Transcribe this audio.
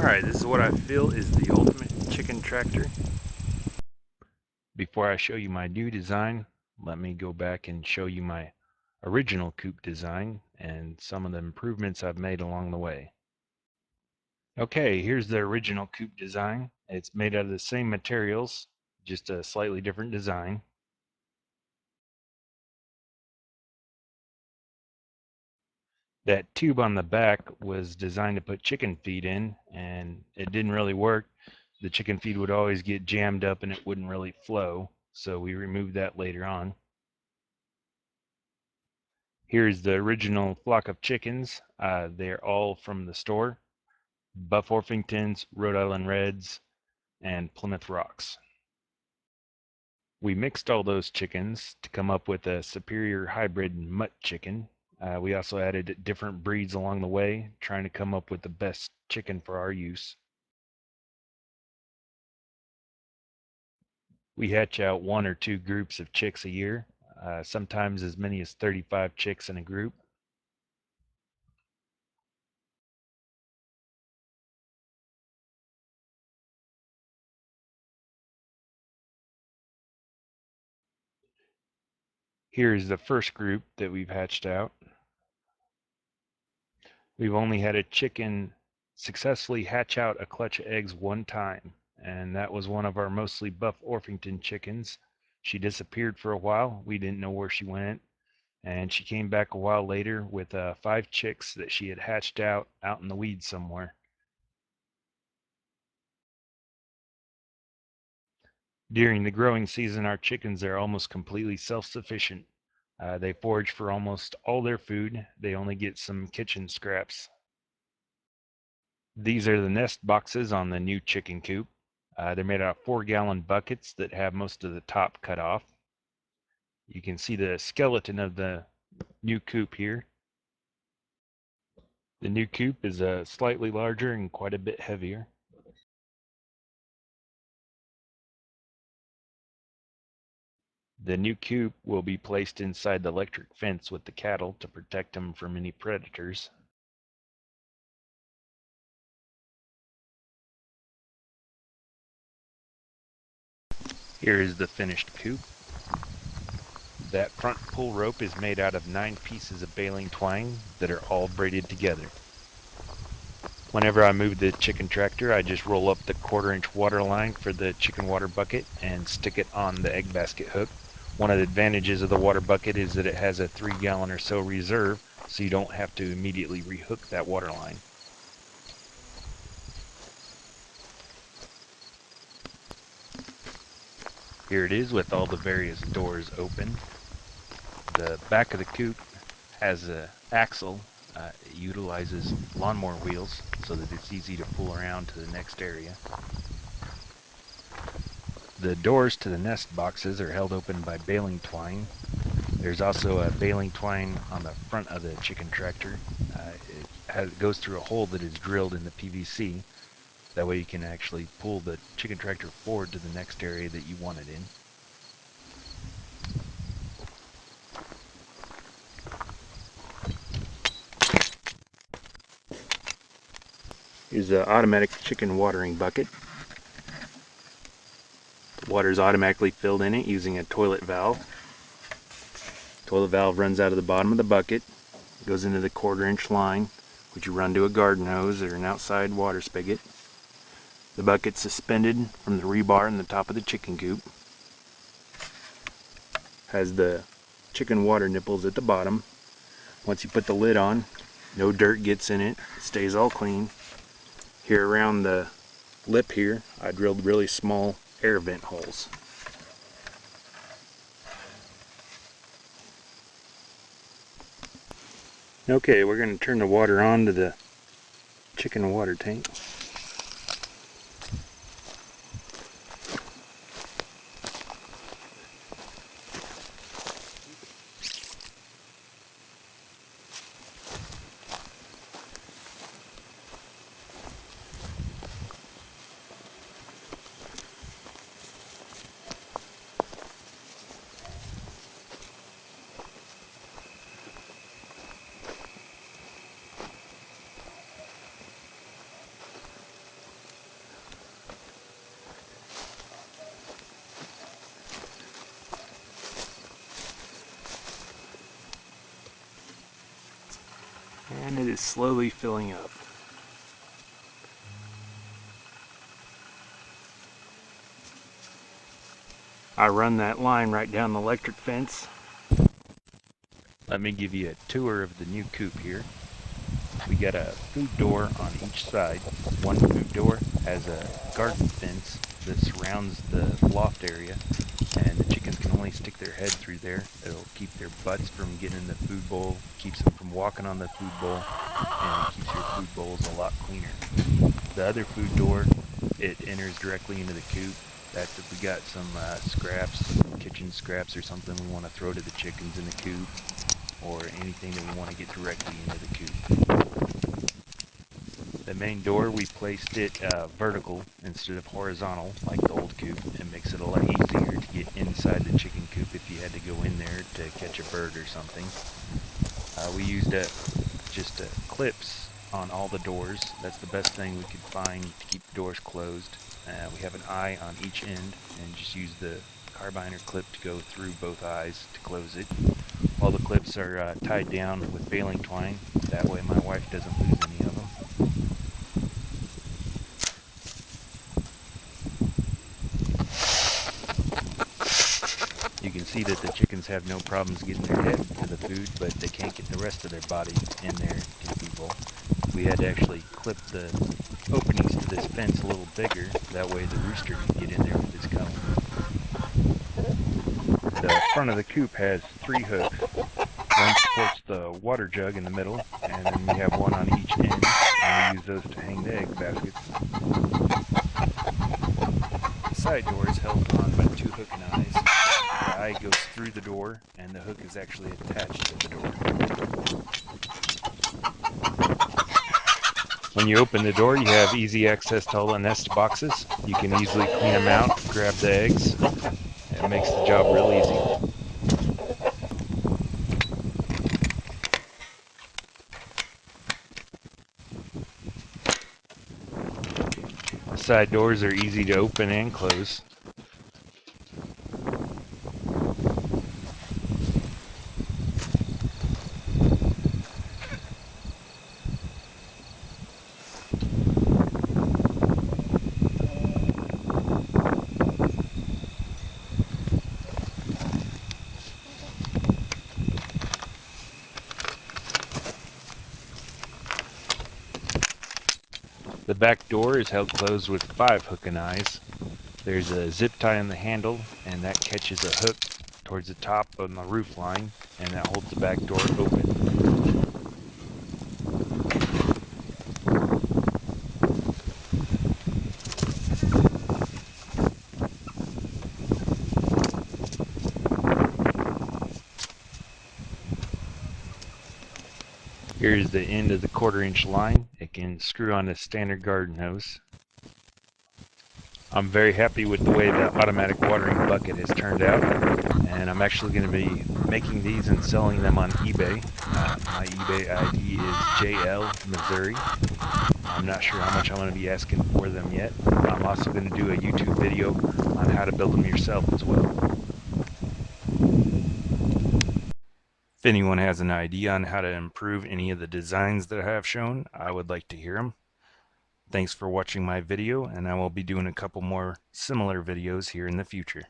Alright, this is what I feel is the ultimate chicken tractor. Before I show you my new design, let me go back and show you my original Coop design and some of the improvements I've made along the way. Okay, here's the original Coop design. It's made out of the same materials, just a slightly different design. That tube on the back was designed to put chicken feed in, and it didn't really work. The chicken feed would always get jammed up and it wouldn't really flow, so we removed that later on. Here's the original flock of chickens. They're all from the store: Buff Orpingtons, Rhode Island Reds, and Plymouth Rocks. We mixed all those chickens to come up with a superior hybrid mutt chicken. We also added different breeds along the way, trying to come up with the best chicken for our use. We hatch out 1 or 2 groups of chicks a year, sometimes as many as 35 chicks in a group. Here's the first group that we've hatched out. We've only had a chicken successfully hatch out a clutch of eggs 1 time, and that was one of our mostly Buff Orpington chickens. She disappeared for a while. We didn't know where she went, and she came back a while later with 5 chicks that she had hatched out in the weeds somewhere. During the growing season, our chickens are almost completely self-sufficient. They forage for almost all their food. They only get some kitchen scraps. These are the nest boxes on the new chicken coop. They're made out of 4-gallon buckets that have most of the top cut off. You can see the skeleton of the new coop here. The new coop is slightly larger and quite a bit heavier. The new coop will be placed inside the electric fence with the cattle to protect them from any predators. Here is the finished coop. That front pull rope is made out of 9 pieces of baling twine that are all braided together. Whenever I move the chicken tractor, I just roll up the 1/4-inch water line for the chicken water bucket and stick it on the egg basket hook. One of the advantages of the water bucket is that it has a 3-gallon or so reserve, so you don't have to immediately rehook that water line. Here it is with all the various doors open. The back of the coop has an axle. It utilizes lawnmower wheels so that it's easy to pull around to the next area. The doors to the nest boxes are held open by baling twine. There's also a baling twine on the front of the chicken tractor. It goes through a hole that is drilled in the PVC. That way you can actually pull the chicken tractor forward to the next area that you want it in. Here's the automatic chicken watering bucket. The water is automatically filled in it using a toilet valve. The toilet valve runs out of the bottom of the bucket, goes into the 1/4-inch line, which you run to a garden hose or an outside water spigot. The bucket's suspended from the rebar in the top of the chicken coop. Has the chicken water nipples at the bottom. Once you put the lid on, no dirt gets in it. It stays all clean. Here around the lip here, I drilled really small air vent holes. Okay, we're going to turn the water on to the chicken water tank. and it is slowly filling up. I run that line right down the electric fence. Let me give you a tour of the new coop here. We got a food door on each side. One food door has a garden fence that surrounds the loft area, and the chickens can only stick their head through there. It'll keep their butts from getting in the food bowl, keeps them from walking on the food bowl, and it keeps your food bowls a lot cleaner. The other food door, it enters directly into the coop. That's if we got some scraps, some kitchen scraps or something we want to throw to the chickens in the coop, or anything that we want to get directly into the coop. The main door, we placed it vertical instead of horizontal like the old coop. It makes it a lot easier to get inside the chicken coop if you had to go in there to catch a bird or something. We used just clips on all the doors. That's the best thing we could find to keep the doors closed. We have an eye on each end and just use the carbine or clip to go through both eyes to close it. All the clips are tied down with baling twine. That way my wife doesn't lose any of them. You can see that the chickens have no problems getting their head to the food, but they can't get the rest of their body in there to the food bowl. We had to actually clip the openings to this fence a little bigger. That way the rooster could get in there with his comb. The front of the coop has 3 hooks. One supports the water jug in the middle, and then we have one on each end, and we use those to hang the egg baskets. The side door is held on by 2 hook and eyes. The eye goes through the door, and the hook is actually attached to the door. When you open the door, you have easy access to all the nest boxes. You can easily clean them out, grab the eggs. It makes the job real easy. The side doors are easy to open and close. The back door is held closed with 5 hook and eyes. There's a zip tie on the handle, and that catches a hook towards the top on the roof line, and that holds the back door open. Here's the end of the 1/4-inch line. It can screw on a standard garden hose. I'm very happy with the way the automatic watering bucket has turned out, and I'm actually going to be making these and selling them on eBay. My eBay ID is JL Missouri. I'm not sure how much I'm going to be asking for them yet. I'm also going to do a YouTube video on how to build them yourself as well. If anyone has an idea on how to improve any of the designs that I have shown, I would like to hear them. Thanks for watching my video, and I will be doing a couple more similar videos here in the future.